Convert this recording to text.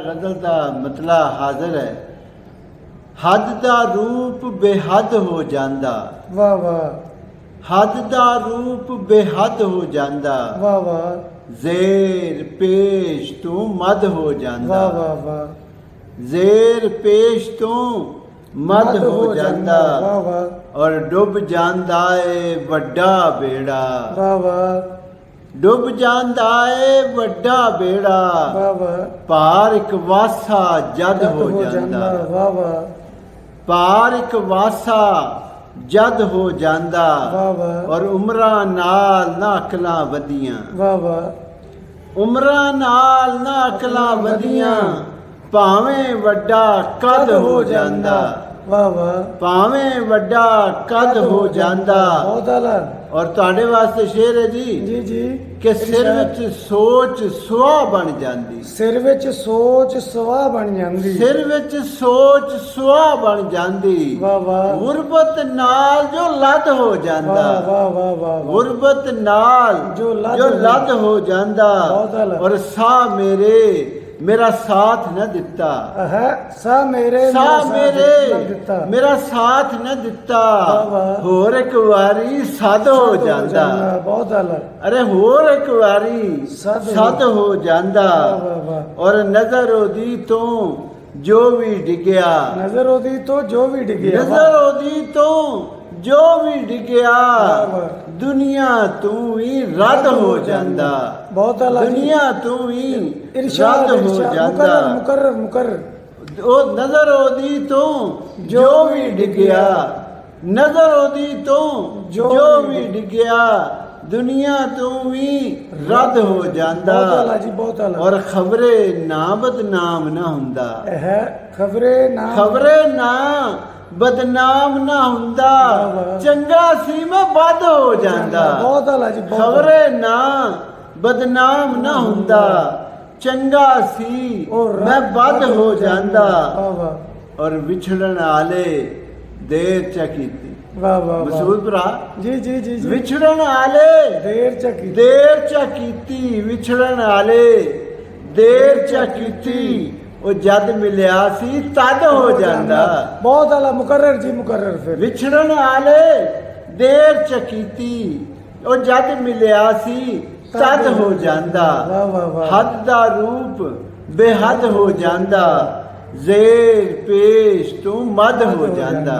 रदल का मतला हाजिर है। हद दा रूप बेहद हो जांदा, वाह वाह, हद दा रूप बेहद हो जांदा, वाह वाह, जेर पेश तू मद हो जांदा, वाह वाह वाह, जेर पेश तू मद हो जांदा, वाह वाह, और डुब जांदा है वड्डा बेड़ा, वाह वाह, डुब जांदा है वड्डा बेड़ा, वाह वाह, पार एक वासा जद हो जांदा, जांदा, वाह वाह, पार एक वासा जद हो जांदा, वाह वाह, और उमरां नाल ना अकलां वधियां, वाह वाह, उमरां नाल ना अकलां वधियां, भावें वड्डा कद हो जांदा, वाह वाह, भावें वड्डा कद हो जांदा। बहुत आला। और तुहाडे वास्ते शेर है जी जी जी, कि सिर विच सोच सुआह बन जांदी, सिर विच सोच सवाह बन जांदी, सिर विच सोच सुआह बन जांदी, वाह वाह, गुरबत नाल जो लद हो जांदा, वाह वाह वाह वाह, गुरबत नाल जो जो लद हो जांदा, बहुत आला। और सा मेरे मेरा साथ न दिता, है सा मेरे सा मेरे दिता, मेरा साथ न दिता, वाह वाह, होर एक वारी सद हो जांदा, बहुत आला। अरे होर एक वारी सद सद हो जांदा, वाह वाह वाह, और नजर ओदी तो जो भी डिग्या, नजर ओदी तो जो भी डिगे, नजर ओदी तो जो भी डिग्या, वाह। दुनिया तू ही रद हो जांदा, बहुत आला। दुनिया तू ही इरशाद रद हो जांदा, मुकर्रर मुकर्रर, ओ नजर ओदी तो जो भी डिग्या, नजर ओदी तो जो भी डिग्या, दुनिया तू ही रद हो जांदा, बहुत आला जी, बहुत आला। और खबरे ना बदनाम ना हुंदा, है खबरे ना, खबरे ना बदनाम ना हुंदा, वाह। चंगा सी मैं बद हो जांदा, बहुत आला जी, बहुत आला। खबरे ना बदनाम ना हुंदा, चंगा सी और मैं बद हो जांदा, वाह वाह, और विछड़न आले देर च कीती। वाह वाह वाह, मसूद भरा, जी जी जी जी, विछड़न आले देर चकी, देर च कीती, विछड़न आले देर च कीती, ਉਹ ਜਦ ਮਿਲਿਆ ਸੀ ਤਦ ਹੋ ਜਾਂਦਾ, ਬਹੁਤ ਆਲਾ, ਮੁਕਰਰ ਜੀ ਮੁਕਰਰ। ਫਿਰ ਵਿਛੜਨ ਆਲੇ ਦੇਰ ਚ ਕੀਤੀ, ਉਹ ਜਦ ਮਿਲਿਆ ਸੀ ਤਦ ਹੋ ਜਾਂਦਾ, ਵਾਹ ਵਾਹ ਵਾਹ, ਹੱਦ ਦਾ ਰੂਪ ਬੇਹੱਦ ਹੋ ਜਾਂਦਾ, ਜ਼ੇਰ ਪੇਸ਼ ਤੂੰ ਮਦ ਹੋ ਜਾਂਦਾ।